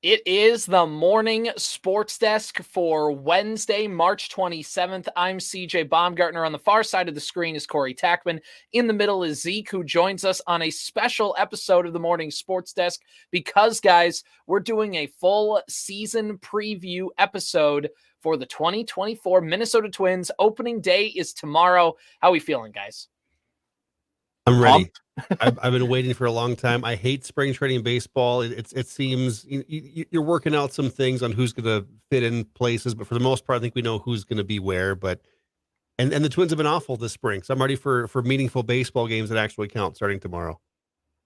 It is the morning sports desk for Wednesday, March 27th. I'm CJ Baumgartner. On the far side of the screen is Corey Tackman. In the middle is Zeke, who joins us on a special episode of the morning sports desk because, guys, we're doing a full season preview episode for the 2024 Minnesota Twins. Opening day is tomorrow. How are we feeling, guys? I'm ready. I've been waiting for a long time. I hate spring training baseball. It seems you're working out some things on who's going to fit in places, but for the most part, I think we know who's going to be where. But and the Twins have been awful this spring, so I'm ready for meaningful baseball games that actually count starting tomorrow.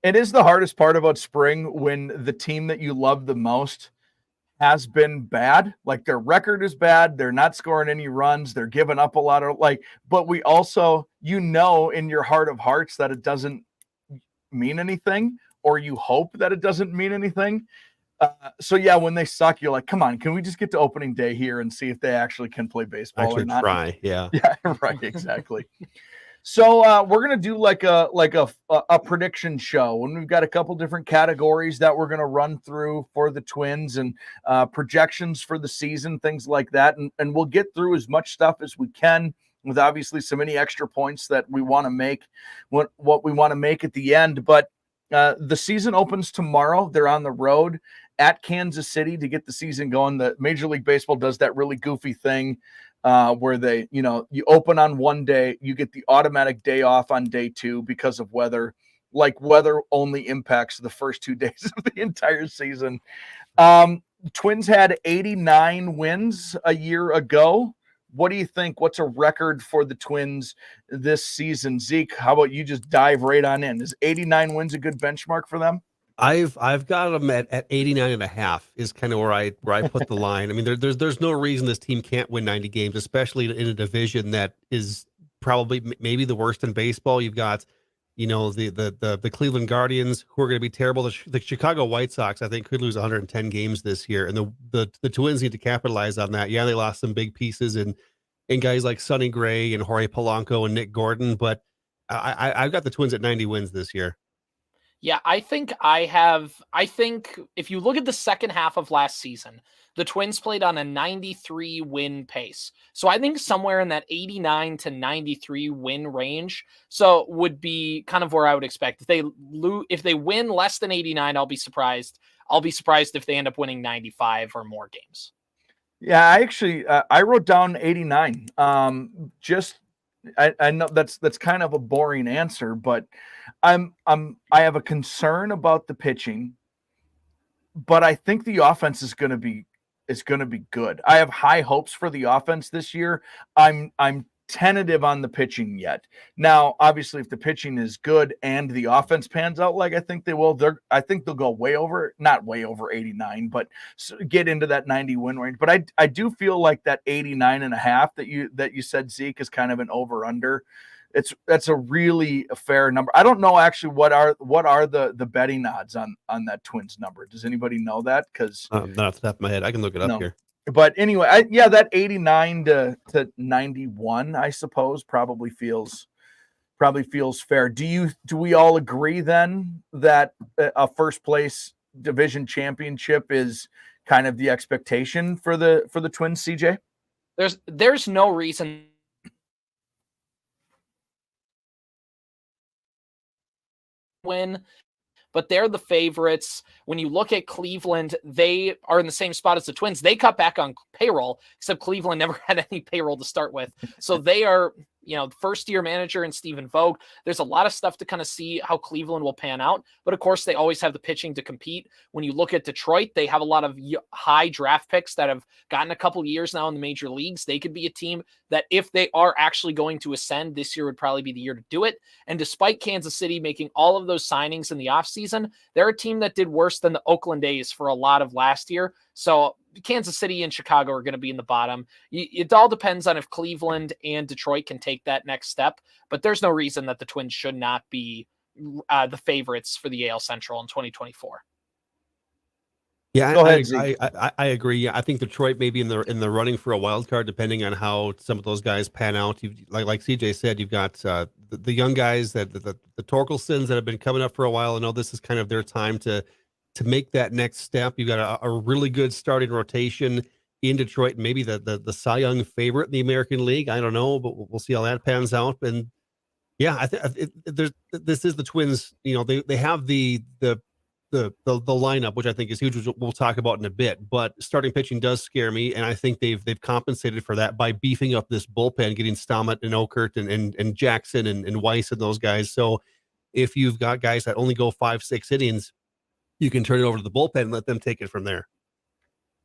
It is the hardest part about spring when the team that you love the most has been bad. Like their record is bad. They're not scoring any runs. They're giving up a lot of but we also, in your heart of hearts that it doesn't mean anything, or you hope that it doesn't mean anything. So yeah, when they suck, you're like, come on, can we just get to opening day here and see if they actually can play baseball or not? Try. Yeah. Yeah, right. Exactly. So we're gonna do like a prediction show, and we've got a couple different categories that we're gonna run through for the Twins and projections for the season, things like that, and we'll get through as much stuff as we can with obviously so many extra points that we want to make, what we want to make at the end. But the season opens tomorrow. They're on the road at Kansas City to get the season going. The Major League Baseball does that really goofy thing where they, you open on one day, you get the automatic day off on day two because of weather. Like weather only impacts the first 2 days of the entire season. Twins had 89 wins a year ago. What do you think? What's a record for the Twins this season? Zeke, how about you just dive right on in? Is 89 wins a good benchmark for them? I've got them at 89 and a half is kind of where I put the line. I mean, there's no reason this team can't win 90 games, especially in a division that is probably maybe the worst in baseball. You've got, the Cleveland Guardians, who are going to be terrible. The Chicago White Sox, I think, could lose 110 games this year, and the Twins need to capitalize on that. Yeah, they lost some big pieces in guys like Sonny Gray and Jorge Polanco and Nick Gordon, but I've got the Twins at 90 wins this year. Yeah, I think if you look at the second half of last season, the Twins played on a 93 win pace. So I think somewhere in that 89 to 93 win range. So would be kind of where I would expect. If they win less than 89, I'll be surprised. I'll be surprised if they end up winning 95 or more games. Yeah, I actually I wrote down 89. I know that's kind of a boring answer, but I have a concern about the pitching, but I think the offense is going to be good. I have high hopes for the offense this year. I'm tentative on the pitching yet. Now, obviously, if the pitching is good and the offense pans out like I think they will, I think they'll go not way over 89, but get into that 90 win range. But I do feel like that 89 and a half that you said, Zeke, is kind of an over under. That's a really fair number. I don't know actually what are the betting odds on that Twins number. Does anybody know that? Because not off the top of my head. I can look it up here. But anyway, that 89 to 91, I suppose, probably feels fair. Do we all agree then that a first place division championship is kind of the expectation for the Twins, CJ? There's no reason win, but they're the favorites. When you look at Cleveland, they are in the same spot as the Twins. They cut back on payroll, except Cleveland never had any payroll to start with. So they are, first-year manager in Stephen Vogt. There's a lot of stuff to kind of see how Cleveland will pan out. But, of course, they always have the pitching to compete. When you look at Detroit, they have a lot of high draft picks that have gotten a couple years now in the major leagues. They could be a team that if they are actually going to ascend, this year would probably be the year to do it. And despite Kansas City making all of those signings in the offseason, they're a team that did worse than the Oakland A's for a lot of last year. So Kansas City and Chicago are going to be in the bottom. It all depends on if Cleveland and Detroit can take that next step, but there's no reason that the Twins should not be the favorites for the AL Central in 2024. Yeah, go ahead, I agree. Yeah, I think Detroit may be in the running for a wild card, depending on how some of those guys pan out. Like CJ said, you've got the young guys, that the Torkelsons that have been coming up for a while. I know this is kind of their time to to make that next step. You've got a really good starting rotation in Detroit, maybe the Cy Young favorite in the American League. I don't know, but we'll see how that pans out. And yeah, this is the Twins. They have the lineup, which I think is huge, which we'll talk about in a bit. But starting pitching does scare me, and I think they've compensated for that by beefing up this bullpen, getting Stammet and Okert and Jackson and Weiss and those guys. So if you've got guys that only go 5-6 innings, you can turn it over to the bullpen and let them take it from there.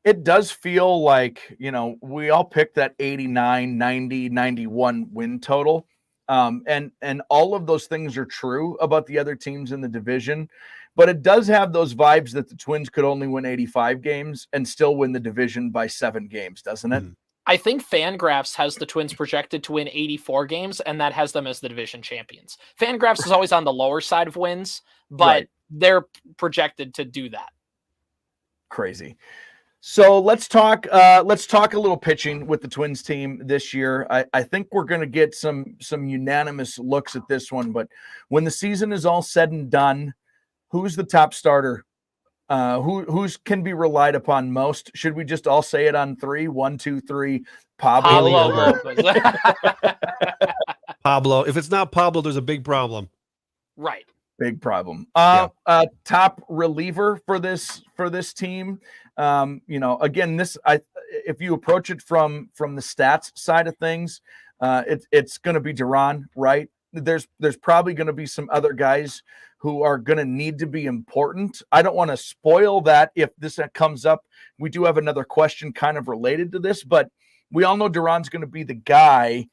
It does feel like, we all picked that 89, 90, 91 win total. And all of those things are true about the other teams in the division, but it does have those vibes that the Twins could only win 85 games and still win the division by 7 games, doesn't it? I think Fangraphs has the Twins projected to win 84 games, and that has them as the division champions. Fangraphs is always on the lower side of wins, but they're projected to do that. Crazy. So let's talk a little pitching with the Twins team this year. I think we're going to get some unanimous looks at this one, but when the season is all said and done, who's the top starter? Who's can be relied upon most? Should we just all say it on 3? 1, 2, 3. Pablo. Pablo. If it's not Pablo, there's a big problem. Right. Big problem. Top reliever for this team. Again, if you approach it from the stats side of things, it's going to be Duran, right? There's probably going to be some other guys who are going to need to be important. I don't want to spoil that if this comes up. We do have another question kind of related to this, but we all know Duran's going to be the guy.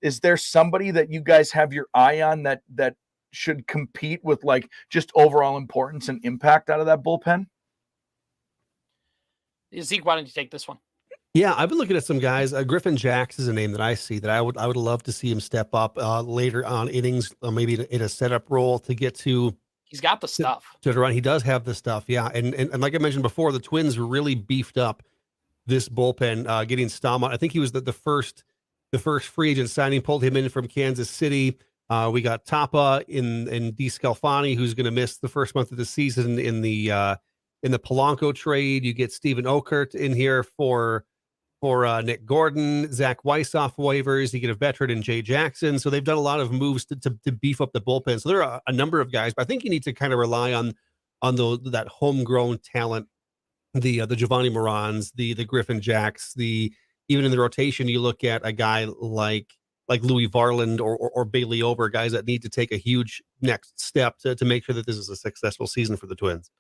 Is there somebody that you guys have your eye on that should compete with like just overall importance and impact out of that bullpen? Zeke, why don't you take this one? Yeah, I've been looking at some guys. Griffin Jacks is a name that I see that I would love to see him step up later on innings, maybe in a setup role to get to. He's got the stuff to run. He does have the stuff, yeah. And like I mentioned before, the Twins really beefed up this bullpen, getting Stammet. I think he was the first free agent signing, pulled him in from Kansas City. We got Tapa in DeScalfani, who's going to miss the first month of the season in the Polanco trade. You get Steven Okert in here for Nick Gordon, Zach Weiss off waivers. You get a veteran in Jay Jackson. So they've done a lot of moves to beef up the bullpen. So there are a number of guys, but I think you need to kind of rely on that homegrown talent, the Giovanni Morans, the Griffin Jacks, even in the rotation, you look at a guy like Louis Varland or Bailey Ober, guys that need to take a huge next step to make sure that this is a successful season for the Twins.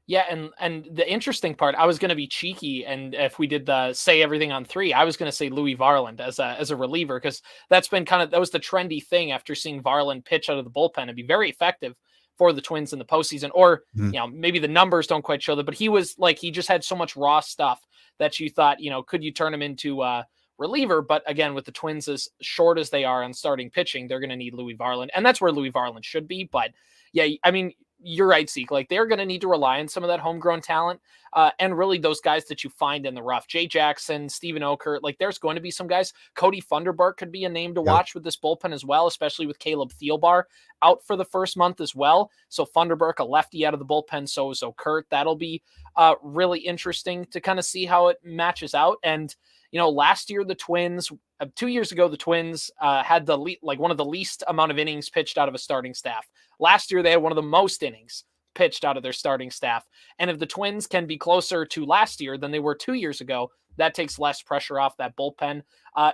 Yeah, and the interesting part, I was going to be cheeky, and if we did the say everything on 3, I was going to say Louis Varland as a reliever, because that's been that was the trendy thing after seeing Varland pitch out of the bullpen and be very effective for the Twins in the postseason. Or maybe the numbers don't quite show that, but he was he just had so much raw stuff that you thought, could you turn him into reliever? But again, with the Twins as short as they are on starting pitching, they're going to need Louis Varland, and that's where Louis Varland should be. But yeah, I mean, you're right, Zeke. They're going to need to rely on some of that homegrown talent, and really those guys that you find in the rough. Jay Jackson, Steven Okert. There's going to be some guys. Cody Funderburk could be a name to watch with this bullpen as well, especially with Caleb Thielbar out for the first month as well. So Funderburk, a lefty out of the bullpen, so is Okert. That'll be really interesting to kind of see how it matches out. And last year the Twins, 2 years ago, the Twins had one of the least amount of innings pitched out of a starting staff. Last year, they had one of the most innings pitched out of their starting staff. And if the Twins can be closer to last year than they were 2 years ago, that takes less pressure off that bullpen.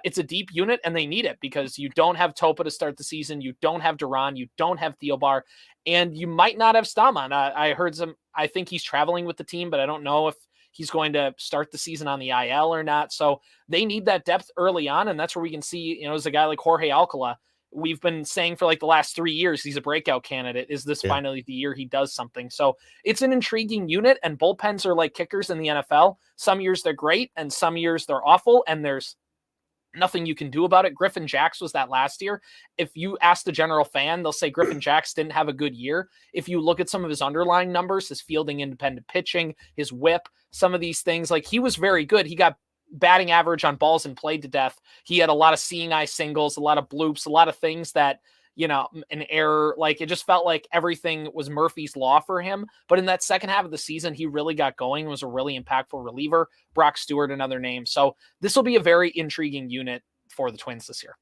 It's a deep unit, and they need it because you don't have Topa to start the season. You don't have Duran. You don't have Thielbar. And you might not have Stammen. I think he's traveling with the team, but I don't know if he's going to start the season on the IL or not. So they need that depth early on. And that's where we can see, as a guy like Jorge Alcala, we've been saying for the last 3 years, he's a breakout candidate. Is this finally the year he does something? So it's an intriguing unit, and bullpens are like kickers in the NFL. Some years they're great and some years they're awful, and there's nothing you can do about it. Griffin Jacks was that last year. If you ask the general fan, they'll say Griffin Jacks didn't have a good year. If you look at some of his underlying numbers, his fielding, independent pitching, his whip, some of these things, he was very good. He got batting average on balls and played to death. He had a lot of seeing eye singles, a lot of bloops, a lot of things that, an error. Like, it just felt like everything was Murphy's law for him. But in that second half of the season, he really got going, was a really impactful reliever. Brock Stewart, another name. So this will be a very intriguing unit for the Twins this year.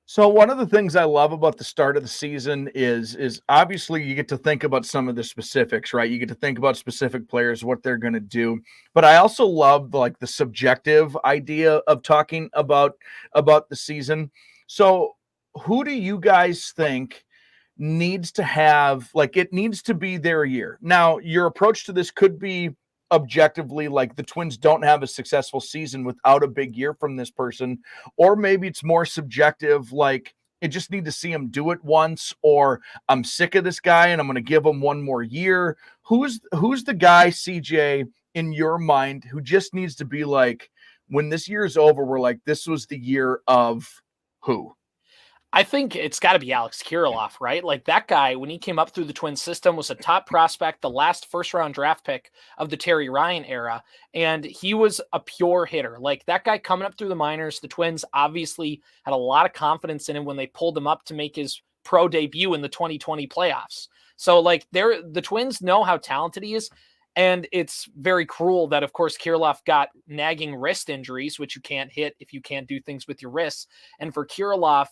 So one of the things I love about the start of the season is obviously you get to think about some of the specifics, right? You get to think about specific players, what they're going to do. But I also love the subjective idea of talking about the season. So who do you guys think needs to have, it needs to be their year? Now, your approach to this could be objectively, like, the Twins don't have a successful season without a big year from this person, or maybe it's more subjective, like, I just need to see him do it once, or I'm sick of this guy and I'm going to give him one more year. Who's the guy, CJ, in your mind, who just needs to be like, when this year is over, we're like, this was the year of who? I think it's got to be Alex Kirilloff, right? Like, that guy, when he came up through the Twins system, was a top prospect, the last first-round draft pick of the Terry Ryan era, and he was a pure hitter. Like, that guy coming up through the minors, the Twins obviously had a lot of confidence in him when they pulled him up to make his pro debut in the 2020 playoffs. So, like, the Twins know how talented he is, and it's very cruel that, of course, Kirilloff got nagging wrist injuries, which you can't hit if you can't do things with your wrists. And for Kirilloff,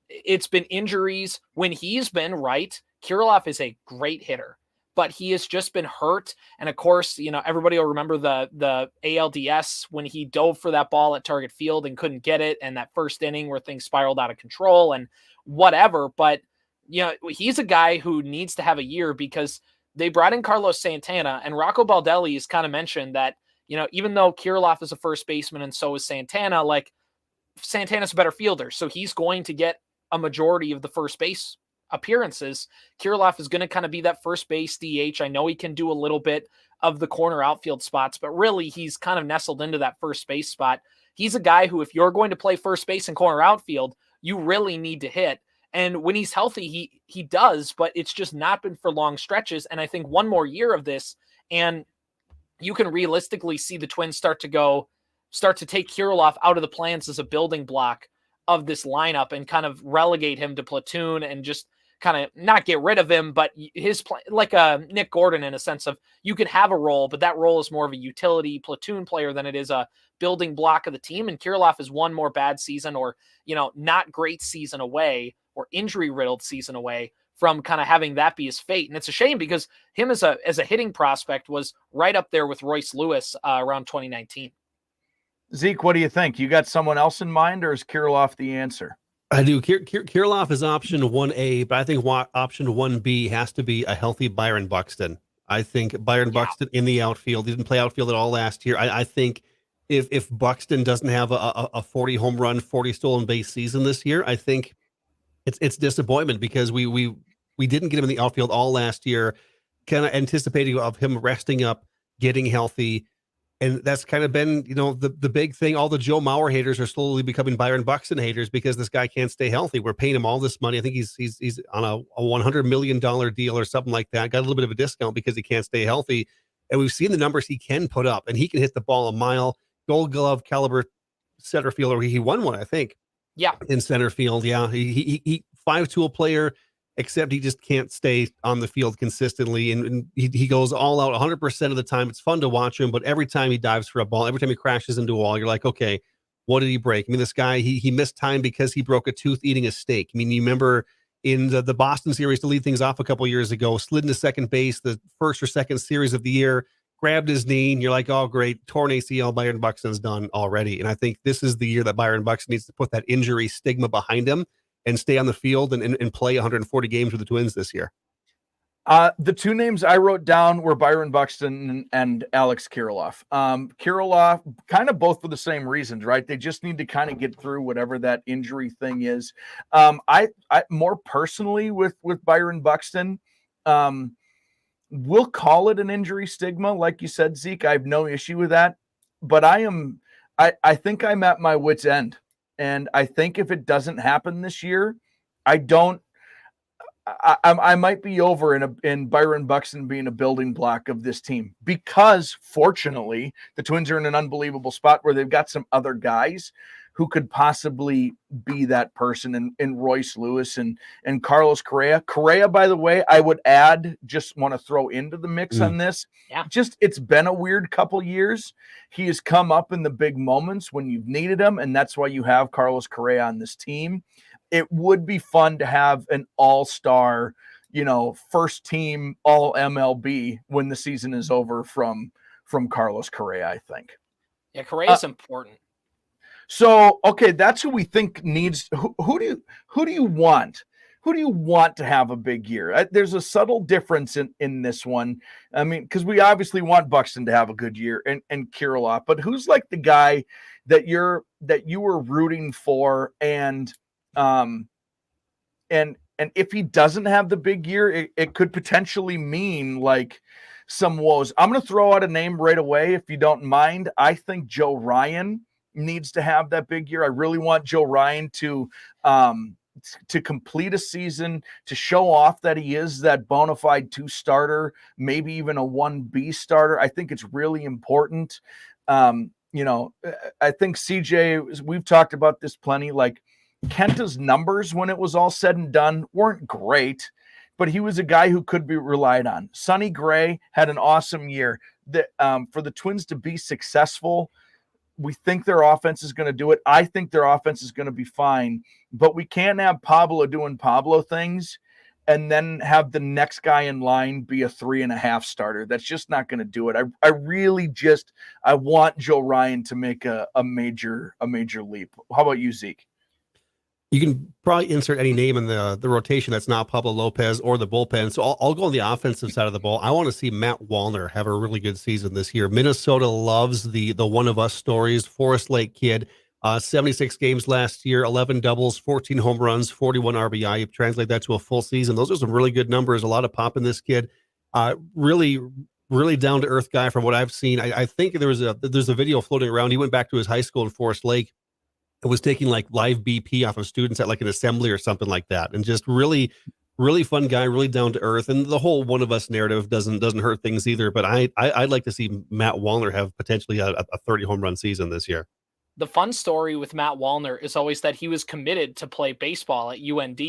it's been injuries when he's been right. Kirilloff is a great hitter, but he has just been hurt. And of course, everybody will remember the ALDS when he dove for that ball at Target Field and couldn't get it. And that first inning where things spiraled out of control and whatever. But, he's a guy who needs to have a year because they brought in Carlos Santana, and Rocco Baldelli has kind of mentioned that, even though Kirilloff is a first baseman and so is Santana, like, Santana's a better fielder. So he's going to get a majority of the first base appearances. Kirilloff is going to kind of be that first base DH. I know he can do a little bit of the corner outfield spots, but really he's kind of nestled into that first base spot. He's a guy who, if you're going to play first base and corner outfield, you really need to hit. And when he's healthy, he does, but it's just not been for long stretches. And I think one more year of this, and you can realistically see the Twins start to take Kirilloff out of the plans as a building block of this lineup and kind of relegate him to platoon and just kind of not get rid of him, but his play, like a Nick Gordon, in a sense of, you could have a role, but that role is more of a utility platoon player than it is a building block of the team. And Kirilloff is one more bad season or, not great season away, or injury riddled season away from kind of having that be his fate. And it's a shame because him as a hitting prospect was right up there with Royce Lewis around 2019. Zeke, what do you think? You got someone else in mind, or is Kirilloff the answer? I do. Kirilloff is option 1A, but I think option 1B has to be a healthy Byron Buxton. I think Byron Buxton in the outfield, he didn't play outfield at all last year. I think if Buxton doesn't have a 40 home run, 40 stolen base season this year, I think it's disappointment, because we didn't get him in the outfield all last year, kind of anticipating of him resting up, getting healthy. And that's kind of been, the big thing. All the Joe Mauer haters are slowly becoming Byron Buxton haters because this guy can't stay healthy. We're paying him all this money. I think he's on a $100 million deal or something like that. Got a little bit of a discount because he can't stay healthy. And we've seen the numbers he can put up, and he can hit the ball a mile. Gold Glove caliber center fielder. He won one, I think. Yeah. In center field. Yeah. He 5-tool player, except he just can't stay on the field consistently. And he goes all out 100% of the time. It's fun to watch him, but every time he dives for a ball, every time he crashes into a wall, you're like, okay, what did he break? I mean, this guy, he missed time because he broke a tooth eating a steak. I mean, you remember in the Boston series, to lead things off a couple years ago, slid into second base, the first or second series of the year, grabbed his knee, and you're like, oh, great, torn ACL, Byron Buxton's done already. And I think this is the year that Byron Buxton needs to put that injury stigma behind him and stay on the field and play 140 games with the Twins this year. The two names I wrote down were Byron Buxton and Alex Kirilloff. Kirilloff, kind of both for the same reasons, right? They just need to kind of get through whatever that injury thing is. I more personally with Byron Buxton, we'll call it an injury stigma. Like you said, Zeke, I have no issue with that, but I think I'm at my wit's end. And I think if it doesn't happen this year, I might be over in Byron Buxton being a building block of this team, because fortunately the Twins are in an unbelievable spot where they've got some other guys who could possibly be that person in Royce Lewis and Carlos Correa. Correa, by the way, I would add, just want to throw into the mix on this. Yeah. Just, it's been a weird couple years. He has come up in the big moments when you've needed him, and that's why you have Carlos Correa on this team. It would be fun to have an all-star, first team all MLB when the season is over from Carlos Correa, I think. Yeah, Correa is important. So, okay, that's who we think needs. Who do you want? Who do you want to have a big year? There's a subtle difference in this one. I mean, because we obviously want Buxton to have a good year and Kirilloff, but who's like the guy that you were rooting for, and if he doesn't have the big year, it could potentially mean like some woes. I'm going to throw out a name right away, if you don't mind. I think Joe Ryan needs to have that big year. I really want Joe Ryan to complete a season, to show off that he is that bona fide 2 starter, maybe even a 1B starter. I think it's really important. I think CJ, we've talked about this plenty, like Kenta's numbers when it was all said and done weren't great, but he was a guy who could be relied on. Sonny Gray had an awesome year. For the Twins to be successful, we think their offense is going to do it. I think their offense is going to be fine, but we can't have Pablo doing Pablo things and then have the next guy in line be a 3.5 starter. That's just not going to do it. I want Joe Ryan to make a major leap. How about you, Zeke? You can probably insert any name in the rotation that's not Pablo Lopez or the bullpen. So I'll go on the offensive side of the ball. I want to see Matt Wallner have a really good season this year. Minnesota loves the one of us stories. Forest Lake kid, 76 games last year, 11 doubles, 14 home runs, 41 RBI. You translate that to a full season. Those are some really good numbers. A lot of pop in this kid. Really down to earth guy from what I've seen. I think there's a video floating around. He went back to his high school in Forest Lake. It was taking like live BP off of students at like an assembly or something like that. And just really, really fun guy, really down to earth. And the whole one of us narrative doesn't hurt things either. But I'd like to see Matt Wallner have potentially a 30 home run season this year. The fun story with Matt Wallner is always that he was committed to play baseball at UND.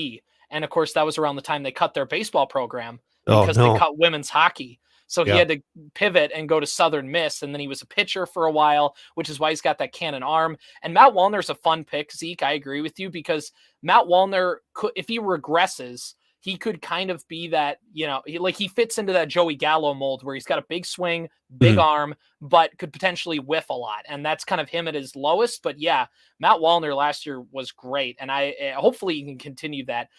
And of course, that was around the time they cut their baseball program because they cut women's hockey. So he had to pivot and go to Southern Miss, and then he was a pitcher for a while, which is why he's got that cannon arm. And Matt Wallner's a fun pick, Zeke. I agree with you, because Matt Wallner, if he regresses, he could kind of be that, he fits into that Joey Gallo mold where he's got a big swing, big arm, but could potentially whiff a lot. And that's kind of him at his lowest. But yeah, Matt Wallner last year was great. And hopefully he can continue that.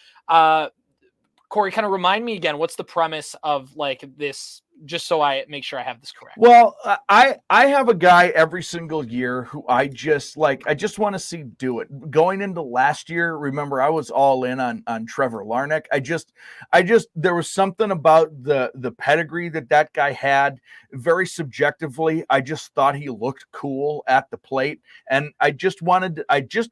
Corey, kind of remind me again, what's the premise of like this, just so I make sure I have this correct? Well, I have a guy every single year who I just want to see do it. Going into last year, remember, I was all in on Trevor Larnach. There was something about the pedigree that guy had. Very subjectively, I just thought he looked cool at the plate, and I just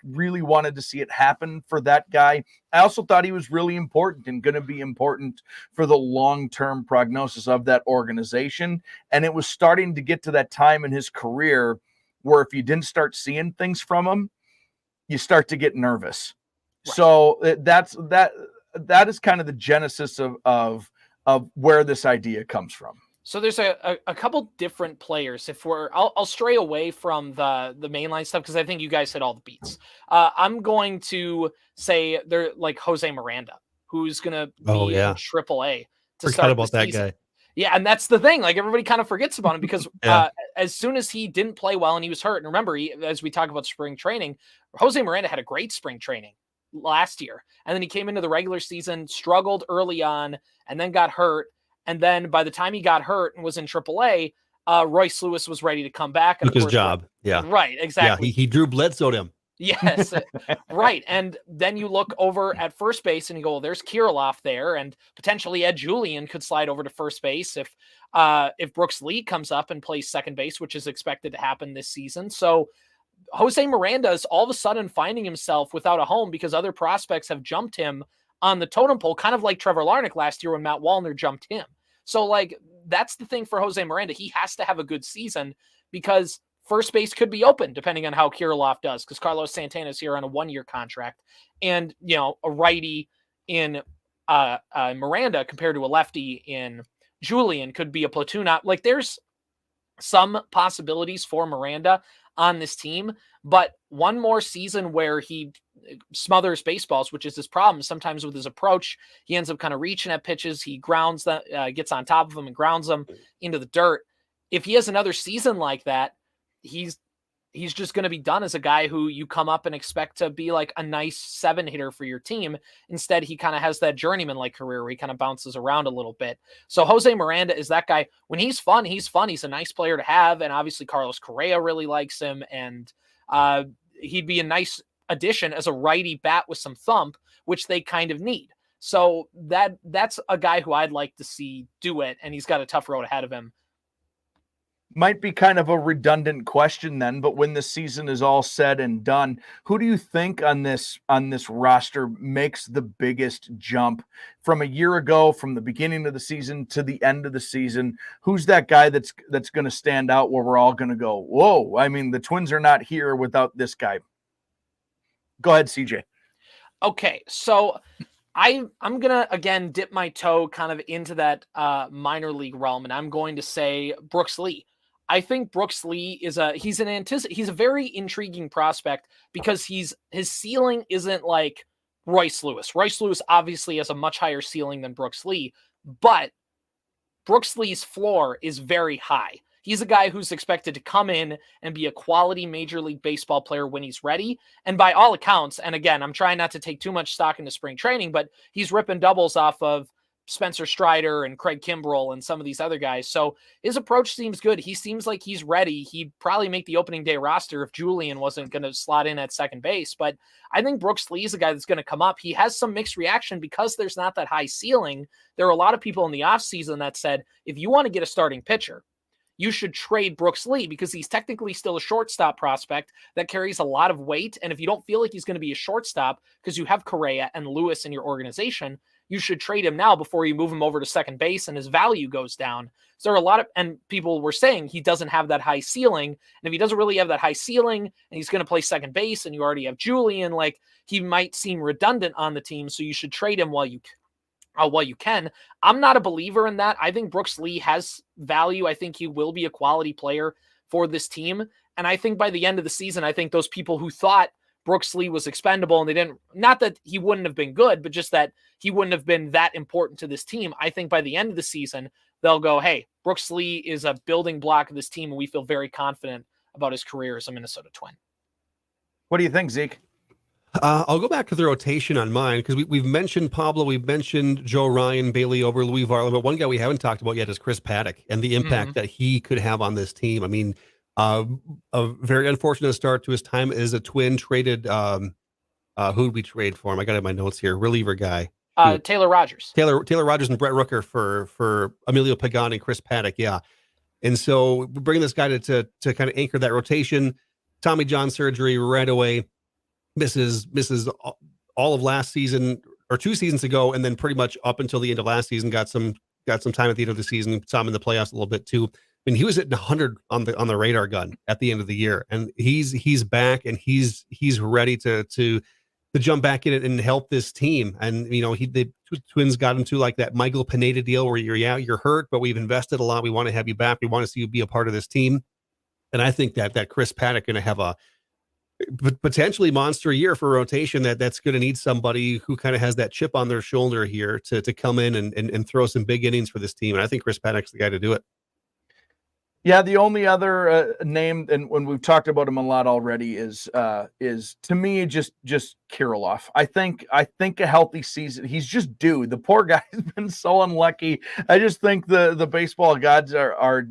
really wanted to see it happen for that guy. I also thought he was really important and going to be important for the long-term prognosis of that organization. And it was starting to get to that time in his career where if you didn't start seeing things from him, you start to get nervous. Right. So that is kind of the genesis of where this idea comes from. So there's a couple different players. I'll stray away from the mainline stuff because I think you guys hit all the beats. I'm going to say they're like Jose Miranda, who's going to be in AAA to Forgot start about that guy. Yeah, and that's the thing. Like everybody kind of forgets about him because as soon as he didn't play well and he was hurt, and remember, as we talk about spring training, Jose Miranda had a great spring training last year, and then he came into the regular season, struggled early on, and then got hurt. And then by the time he got hurt and was in AAA, Royce Lewis was ready to come back. And took his job. Yeah. Right. Exactly. Yeah. He Drew Bledsoe'd him. Yes. Right. And then you look over at first base and you go, well, there's Kirilloff there, and potentially Ed Julian could slide over to first base if Brooks Lee comes up and plays second base, which is expected to happen this season. So Jose Miranda is all of a sudden finding himself without a home because other prospects have jumped him on the totem pole, kind of like Trevor Larnach last year when Matt Wallner jumped him. So like, that's the thing for Jose Miranda. He has to have a good season because first base could be open depending on how Kirilloff does, because Carlos Santana is here on a 1-year contract, and a righty in Miranda compared to a lefty in Julian could be a platoon out. Like, there's some possibilities for Miranda on this team, but one more season where he smothers baseballs, which is his problem. Sometimes with his approach, he ends up kind of reaching at pitches. He grounds them, gets on top of them and grounds them into the dirt. If he has another season like that, he's just going to be done as a guy who you come up and expect to be like a nice 7 hitter for your team. Instead, he kind of has that journeyman-like career where he kind of bounces around a little bit. So Jose Miranda is that guy. When he's fun. He's a nice player to have. And obviously Carlos Correa really likes him. And he'd be a nice addition as a righty bat with some thump, which they kind of need. So that's a guy who I'd like to see do it. And he's got a tough road ahead of him. Might be kind of a redundant question then, but when the season is all said and done, who do you think on this roster makes the biggest jump from a year ago, from the beginning of the season to the end of the season? Who's that guy that's going to stand out where we're all going to go, whoa, I mean, the Twins are not here without this guy? Go ahead, CJ. Okay, so I'm going to, again, dip my toe kind of into that minor league realm, and I'm going to say Brooks Lee. I think Brooks Lee he's a very intriguing prospect because his ceiling isn't like Royce Lewis. Royce Lewis obviously has a much higher ceiling than Brooks Lee, but Brooks Lee's floor is very high. He's a guy who's expected to come in and be a quality Major League Baseball player when he's ready. And by all accounts, and again, I'm trying not to take too much stock into spring training, but he's ripping doubles off of Spencer Strider and Craig Kimbrell and some of these other guys. So his approach seems good. He seems like he's ready. He'd probably make the opening day roster if Julian wasn't going to slot in at second base. But I think Brooks Lee is a guy that's going to come up. He has some mixed reaction because there's not that high ceiling. There are a lot of people in the offseason that said, if you want to get a starting pitcher, you should trade Brooks Lee because he's technically still a shortstop prospect that carries a lot of weight. And if you don't feel like he's going to be a shortstop because you have Correa and Lewis in your organization, you should trade him now before you move him over to second base and his value goes down. So there are and people were saying he doesn't have that high ceiling. And if he doesn't really have that high ceiling and he's going to play second base and you already have Julian, like, he might seem redundant on the team. So you should trade him while you can. I'm not a believer in that. I think Brooks Lee has value. I think he will be a quality player for this team. And I think by the end of the season, I think those people who thought Brooks Lee was expendable and they didn't, not that he wouldn't have been good, but just that he wouldn't have been that important to this team. I think by the end of the season, they'll go, hey, Brooks Lee is a building block of this team. And we feel very confident about his career as a Minnesota Twin. What do you think, Zeke? I'll go back to the rotation on mine because we've mentioned Pablo, we've mentioned Joe Ryan, Bailey Ober, Louis Varland, but one guy we haven't talked about yet is Chris Paddock and the impact that he could have on this team. I mean, a very unfortunate start to his time as a Twin. Traded, who'd we trade for him? I got it in my notes here. Reliever guy. Taylor Rogers. Taylor Rogers and Brett Rooker for Emilio Pagan and Chris Paddock. Yeah. And so we're bringing this guy to kind of anchor that rotation. Tommy John surgery right away. Misses all of last season or 2 seasons ago, and then pretty much up until the end of last season got some time at the end of the season. Saw him in the playoffs a little bit too. I mean, he was hitting 100 on the radar gun at the end of the year, and he's back and he's ready to jump back in and help this team. And the Twins got him to like that Michael Pineda deal where you're hurt, but we've invested a lot. We want to have you back. We want to see you be a part of this team. And I think that Chris Paddock going to have a potentially monster year for rotation that's going to need somebody who kind of has that chip on their shoulder here to come in and throw some big innings for this team. And I think Chris Paddock's the guy to do it. Yeah, the only other name, and when we've talked about him a lot already, is to me just Kirilloff. I think a healthy season. He's just due. The poor guy's been so unlucky. I just think the baseball gods are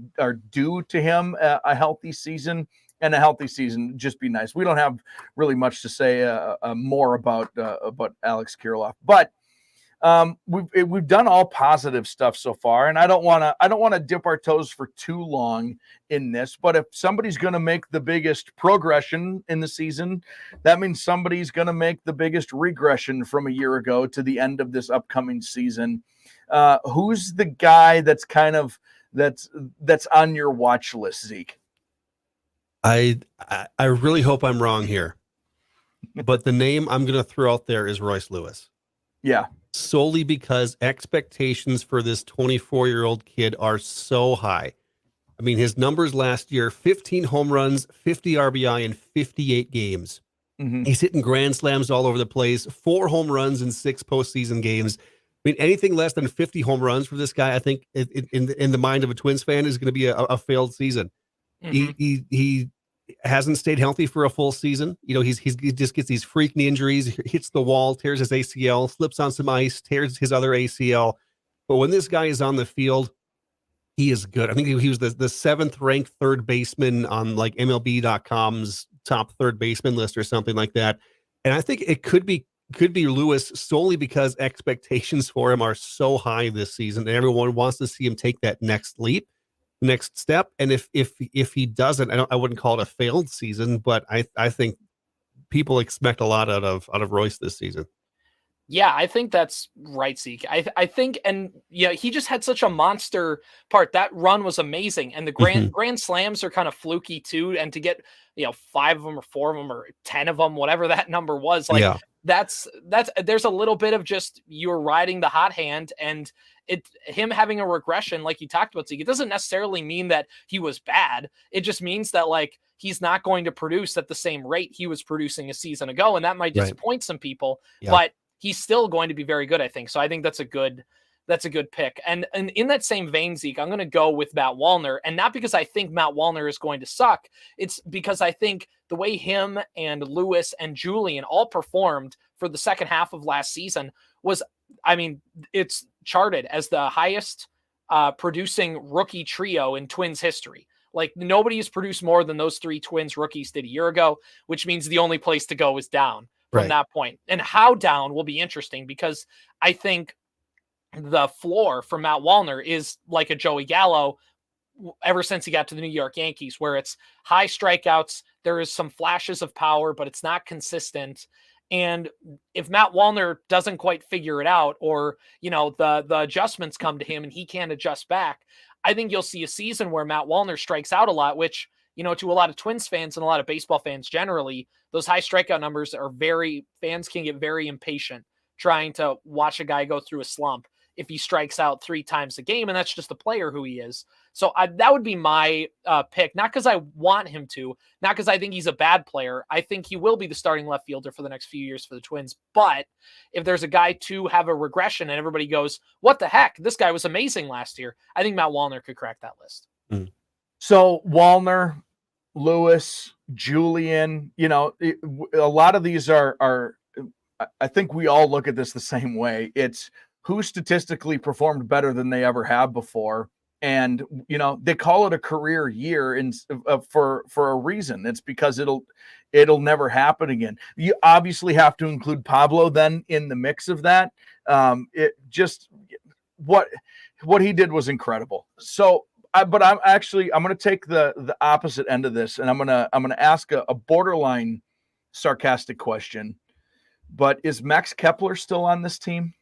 due to him a healthy season. And a healthy season just be nice. We don't have really much to say more about Alex Kirilloff, but we've done all positive stuff so far, and I don't want to dip our toes for too long in this. But if somebody's going to make the biggest progression in the season, that means somebody's going to make the biggest regression from a year ago to the end of this upcoming season. Who's the guy that's on your watch list, Zeke? I really hope I'm wrong here, but the name I'm going to throw out there is Royce Lewis. Yeah. Solely because expectations for this 24-year-old kid are so high. I mean, his numbers last year, 15 home runs, 50 RBI in 58 games. Mm-hmm. He's hitting grand slams all over the place, 4 home runs in 6 postseason games. I mean, anything less than 50 home runs for this guy, I think in the mind of a Twins fan is going to be a failed season. Mhm. He hasn't stayed healthy for a full season. You know, he just gets these freak knee injuries, hits the wall, tears his ACL, slips on some ice, tears his other ACL. But when this guy is on the field, he is good. I think he was the 7th ranked third baseman on like MLB.com's top third baseman list or something like that. And I think it could be Lewis solely because expectations for him are so high this season and everyone wants to see him take that next leap, next step. And if he doesn't, I wouldn't call it a failed season, but I think people expect a lot out of Royce this season. Yeah, I think that's right, Zeke. I think, and yeah, he just had such a monster part. That run was amazing, and the grand slams are kind of fluky too. And to get 5 of them or 4 of them or 10 of them, whatever that number was, like that's there's a little bit of just you're riding the hot hand, and him having a regression, like you talked about, Zeke. It doesn't necessarily mean that he was bad. It just means that like he's not going to produce at the same rate he was producing a season ago, and that might disappoint some people, but he's still going to be very good, I think. So I think that's a good pick. And in that same vein, Zeke, I'm going to go with Matt Wallner, and not because I think Matt Wallner is going to suck. It's because I think the way him and Lewis and Julian all performed for the second half of last season was, I mean, it's charted as the highest producing rookie trio in Twins history. Like nobody has produced more than those 3 Twins rookies did a year ago, which means the only place to go is down from that point. And how down will be interesting because I think the floor for Matt Wallner is like a Joey Gallo ever since he got to the New York Yankees, where it's high strikeouts. There is some flashes of power, but it's not consistent. And if Matt Wallner doesn't quite figure it out, or, the adjustments come to him and he can't adjust back, I think you'll see a season where Matt Wallner strikes out a lot, which, to a lot of Twins fans and a lot of baseball fans generally, those high strikeout numbers are fans can get very impatient trying to watch a guy go through a slump if he strikes out 3 times a game, and that's just the player who he is. So that would be my pick, not because I want him to, not because I think he's a bad player. I think he will be the starting left fielder for the next few years for the Twins. But if there's a guy to have a regression and everybody goes, what the heck, this guy was amazing last year, I think Matt Wallner could crack that list. So Wallner, Lewis, Julian, a lot of these are I think we all look at this the same way. It's who statistically performed better than they ever have before. And, they call it a career year for a reason. It's because it'll never happen again. You obviously have to include Pablo then in the mix of that. It just, what he did was incredible. So, but I'm going to take the opposite end of this, and I'm going to ask a borderline sarcastic question. But is Max Kepler still on this team?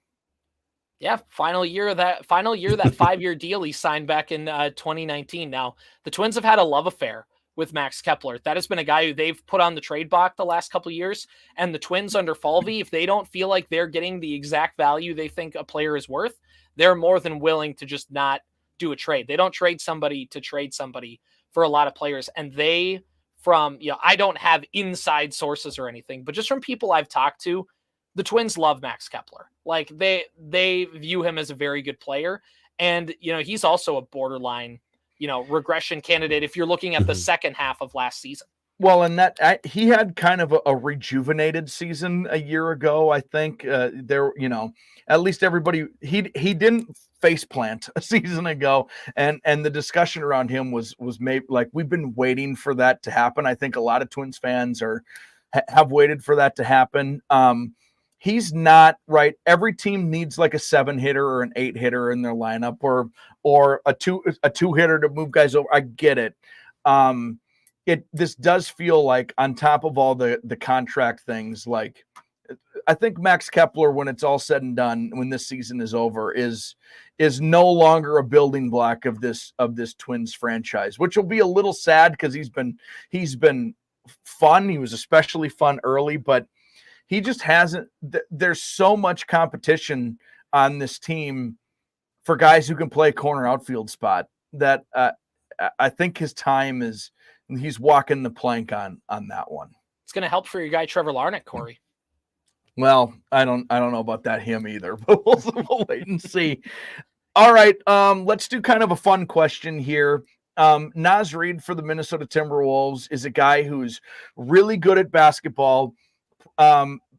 Yeah, final year that 5-year deal he signed back in 2019. Now, the Twins have had a love affair with Max Kepler. That has been a guy who they've put on the trade block the last couple of years. And the Twins under Falvey, if they don't feel like they're getting the exact value they think a player is worth, they're more than willing to just not do a trade. They don't trade somebody to trade somebody for a lot of players. And I don't have inside sources or anything, but just from people I've talked to, the Twins love Max Kepler. Like they view him as a very good player. And, he's also a borderline, regression candidate if you're looking at the second half of last season. Well, and he had kind of a rejuvenated season a year ago. I think at least everybody, he didn't face plant a season ago. And the discussion around him was made like, we've been waiting for that to happen. I think a lot of Twins fans have waited for that to happen. He's not right. Every team needs like a 7-hitter or an 8-hitter in their lineup, or a two hitter to move guys over. I get it. This does feel like, on top of all the contract things, like I think Max Kepler, when it's all said and done, when this season is over, is no longer a building block of this Twins franchise, which will be a little sad because he's been fun. He was especially fun early, but he just hasn't. There's so much competition on this team for guys who can play corner outfield spot that I think his time he's walking the plank on that one. It's going to help for your guy Trevor Larnach, Corey. Well, I don't know about him either, but we'll wait and see. All right, let's do kind of a fun question here. Naz Reid for the Minnesota Timberwolves is a guy who's really good at basketball.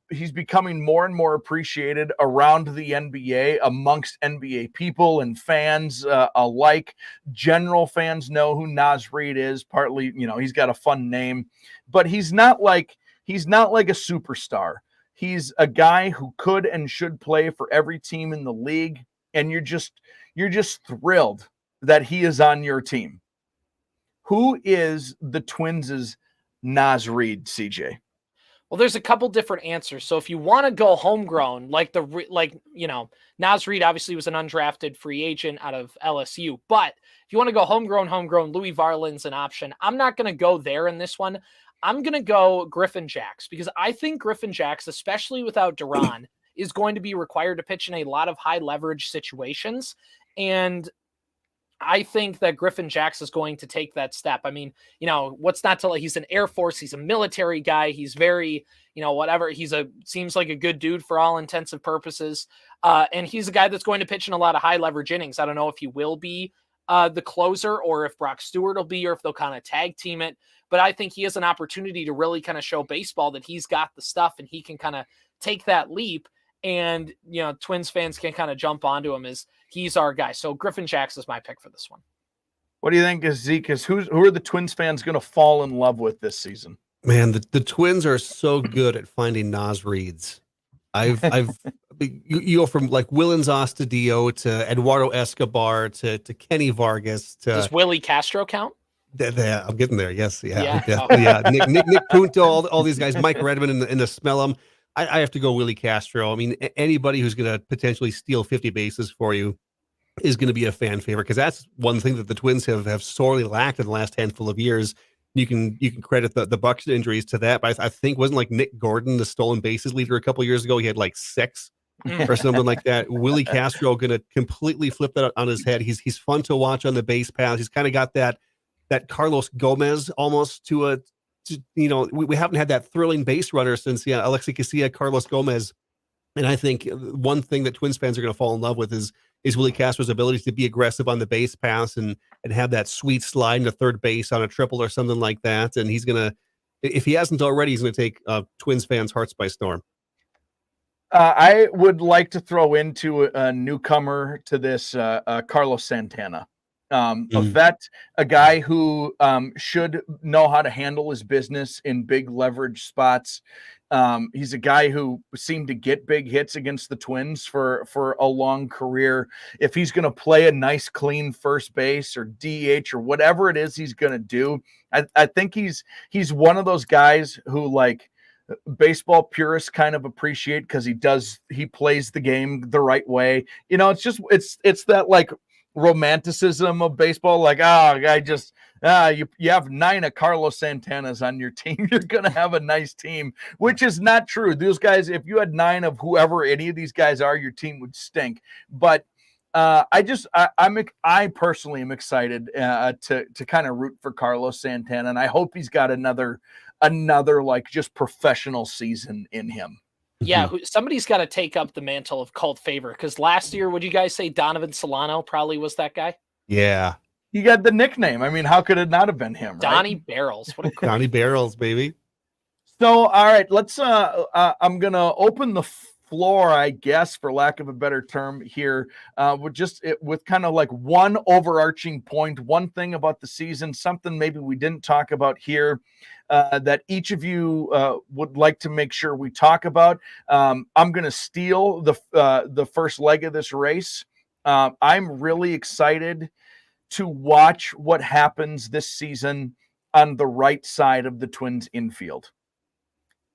He's becoming more and more appreciated around the NBA amongst NBA people and fans alike. General fans know who Naz Reid is. Partly, he's got a fun name, but he's not like a superstar. He's a guy who could and should play for every team in the league, and you're just thrilled that he is on your team. Who is the Twins' Naz Reid, CJ? Well, there's a couple different answers. So if you want to go homegrown, Naz Reid obviously was an undrafted free agent out of LSU. But if you want to go homegrown, Louis Varland's an option. I'm not going to go there in this one. I'm going to go Griffin Jax because I think Griffin Jax, especially without Duran, is going to be required to pitch in a lot of high leverage situations. And I think that Griffin Jax is going to take that step. I mean, what's not to like, he's an Air Force, he's a military guy. He's very, whatever. Seems like a good dude for all intensive purposes. And he's a guy that's going to pitch in a lot of high leverage innings. I don't know if he will be the closer or if Brock Stewart will be, or if they'll kind of tag team it. But I think he has an opportunity to really kind of show baseball that he's got the stuff and he can kind of take that leap. And, Twins fans can kind of jump onto him as he's our guy. So Griffin Jax is my pick for this one. What do you think, Zeke? Who are the Twins fans going to fall in love with this season? Man, the Twins are so good at finding Naz Reids. You go from like Willens Astudillo to Eduardo Escobar to Kenny Vargas to. Does Willie Castro count? I'm getting there. Yes. Yeah. Yeah. Nick Punto, all these guys, Mike Redmond and the Smellum. I have to go Willie Castro. I mean, anybody who's going to potentially steal 50 bases for you is going to be a fan favorite because that's one thing that the Twins have sorely lacked in the last handful of years. You can credit the Buxton injuries to that, but I think wasn't like Nick Gordon the stolen bases leader a couple of years ago. He had like 6 or something like that. Willie Castro going to completely flip that on his head. He's fun to watch on the base paths. He's kind of got that Carlos Gomez almost to a. We haven't had that thrilling base runner since Alexi Casilla, Carlos Gomez. And I think one thing that Twins fans are going to fall in love with is Willie Castro's ability to be aggressive on the base pass and have that sweet slide into third base on a triple or something like that. And he's going to, if he hasn't already, he's going to take Twins fans' hearts by storm. I would like to throw into a newcomer to this, Carlos Santana. A vet, a guy who should know how to handle his business in big leverage spots. He's a guy who seemed to get big hits against the Twins for a long career. If he's going to play a nice, clean first base or DH or whatever it is he's going to do, I think he's one of those guys who like baseball purists kind of appreciate because he plays the game the right way. It's that like romanticism of baseball, like you have 9 of Carlos Santanas on your team, you're gonna have a nice team, which is not true. Those guys, if you had 9 of whoever any of these guys are, your team would stink. But I personally am excited to kind of root for Carlos Santana, and I hope he's got another like just professional season in him. Yeah, somebody's got to take up the mantle of cult favorite because last year, would you guys say Donovan Solano probably was that guy? Yeah. He got the nickname. I mean, how could it not have been him? Donnie Barrels. What a Donnie Barrels, baby. So, all right, let's I'm going to open the floor, I guess, for lack of a better term here, with kind of like one overarching point, one thing about the season, something maybe we didn't talk about here that each of you would like to make sure we talk about. I'm going to steal the first leg of this race. I'm really excited to watch what happens this season on the right side of the Twins infield.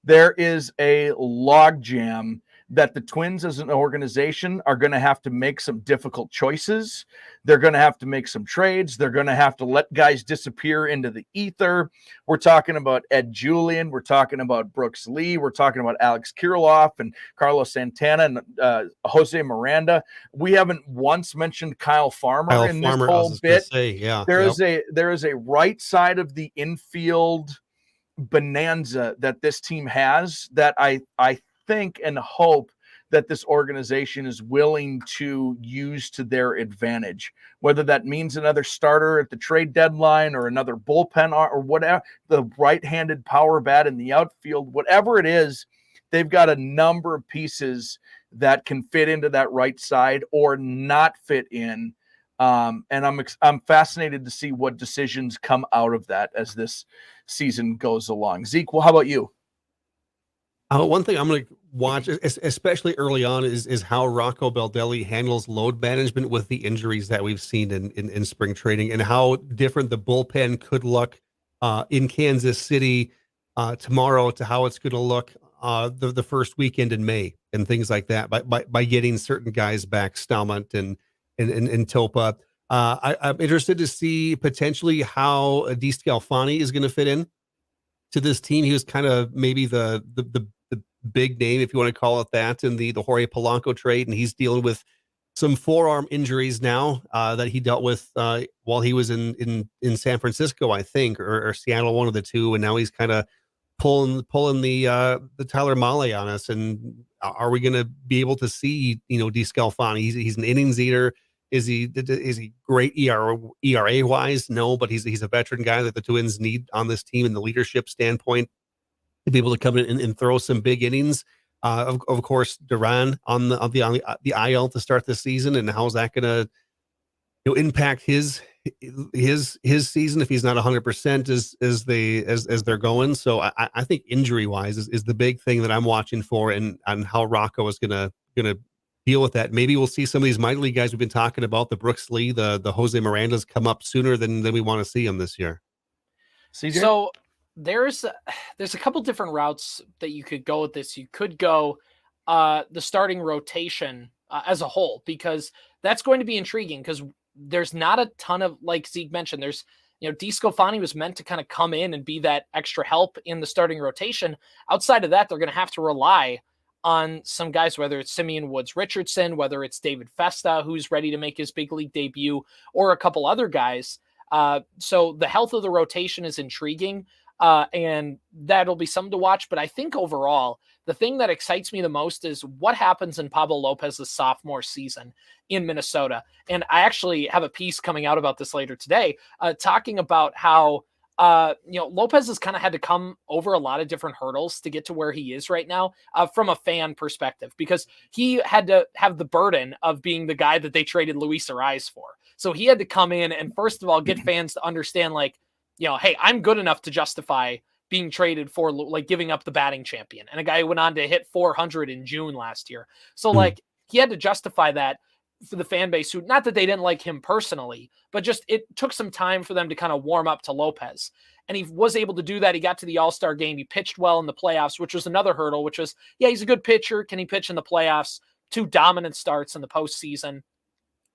there is a logjam that the Twins as an organization are going to have to make some difficult choices. They're going to have to make some trades. They're going to have to let guys disappear into the ether. We're talking about Ed Julian. We're talking about Brooks Lee. We're talking about Alex Kirilloff and Carlos Santana and Jose Miranda. We haven't once mentioned Kyle Farmer in this whole bit. There is a right side of the infield bonanza that this team has that I think and hope that this organization is willing to use to their advantage, whether that means another starter at the trade deadline or another bullpen or whatever, the right-handed power bat in the outfield, whatever it is, they've got a number of pieces that can fit into that right side or not fit in. And I'm fascinated to see what decisions come out of that as this season goes along. Zeke, well, how about you? One thing I'm going to watch, especially early on, is how Rocco Baldelli handles load management with the injuries that we've seen in spring training, and how different the bullpen could look in Kansas City tomorrow to how it's going to look the first weekend in May and things like that by getting certain guys back, Stalmont and Topa. I'm interested to see potentially how DeScalfani is going to fit in to this team. He was kind of maybe the big name, if you want to call it that, in the Jorge Polanco trade, and he's dealing with some forearm injuries now that he dealt with while he was in San Francisco, I think, or Seattle, one of the two, and now he's kind of pulling the Tyler Mahle on us. And are we going to be able to see DeScalfani? He's an innings eater. Is he great ERA wise? No, but he's a veteran guy that the Twins need on this team in the leadership standpoint to be able to come in and throw some big innings. Of course, Duran on the IL to start the season, and how's that going to impact his season if he's not 100% as they're going. So I think injury wise is the big thing that I'm watching for, and on how Rocco is gonna deal with that. Maybe we'll see some of these minor league guys we've been talking about, the Brooks Lee, the Jose Mirandas, come up sooner than we want to see them this year. CJ? So there's a couple different routes that you could go with this. You could go the starting rotation as a whole, because that's going to be intriguing, because there's not a ton of, like Zeke mentioned, there's, DeScalfani was meant to kind of come in and be that extra help in the starting rotation. Outside of that, they're going to have to rely on some guys, whether it's Simeon Woods Richardson, whether it's David Festa, who's ready to make his big league debut, or a couple other guys. So the health of the rotation is intriguing. And that'll be something to watch. But I think overall, the thing that excites me the most is what happens in Pablo Lopez's sophomore season in Minnesota. And I actually have a piece coming out about this later today, talking about how, Lopez has kind of had to come over a lot of different hurdles to get to where he is right now, from a fan perspective, because he had to have the burden of being the guy that they traded Luis Ariz for. So he had to come in and, first of all, get fans to understand, like, hey, I'm good enough to justify being traded for, like, giving up the batting champion and a guy who went on to hit 400 in June last year. So like, he had to justify that for the fan base, who, not that they didn't like him personally, but just it took some time for them to kind of warm up to Lopez. And he was able to do that. He got to the All-Star game. He pitched well in the playoffs, which was another hurdle, which was, yeah, he's a good pitcher. Can he pitch in the playoffs? 2 dominant starts in the postseason.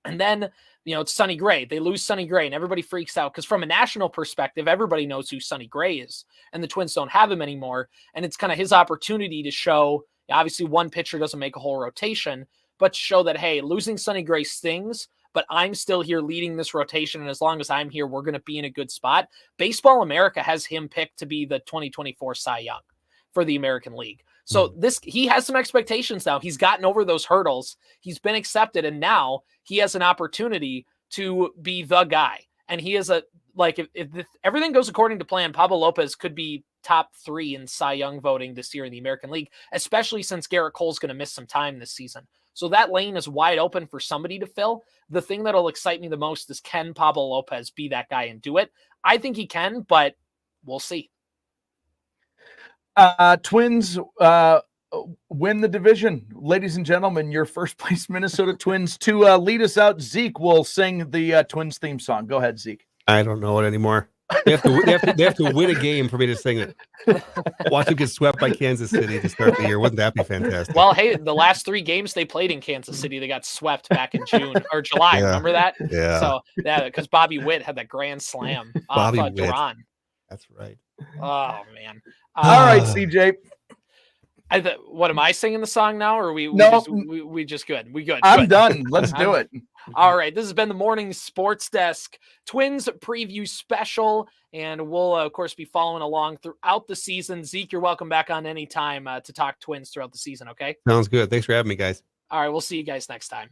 And then, it's Sonny Gray. They lose Sonny Gray, and everybody freaks out because from a national perspective, everybody knows who Sonny Gray is, and the Twins don't have him anymore. And it's kind of his opportunity to show, obviously one pitcher doesn't make a whole rotation, but to show that, hey, losing Sonny Gray stings, but I'm still here leading this rotation, and as long as I'm here, we're going to be in a good spot. Baseball America has him picked to be the 2024 Cy Young for the American League. So he has some expectations now. He's gotten over those hurdles. He's been accepted, and now he has an opportunity to be the guy. And he is if everything goes according to plan, Pablo Lopez could be top 3 in Cy Young voting this year in the American League, especially since Garrett Cole's going to miss some time this season. So that lane is wide open for somebody to fill. The thing that'll excite me the most is, can Pablo Lopez be that guy and do it? I think he can, but we'll see. Twins win the division. Ladies and gentlemen, your first place Minnesota Twins. To lead us out, Zeke will sing the Twins theme song. Go ahead, Zeke. I don't know it anymore. They have to win a game for me to sing it. Watch them get swept by Kansas City to start the year. Wouldn't that be fantastic? Well, hey, the last 3 games they played in Kansas City, they got swept back in June or July. Yeah. Remember that? Yeah. So yeah, because Bobby Witt had that grand slam off Bobby Witt. Duran. That's right. Oh man. All right, CJ. What am I singing the song now, or we just good? We good. I'm Good. done. Let's do it. All right. This has been the morning sports desk Twins preview special, and we'll of course be following along throughout the season. Zeke, you're welcome back on anytime to talk Twins throughout the season. Okay. Sounds good. Thanks for having me, guys. All right. We'll see you guys next time.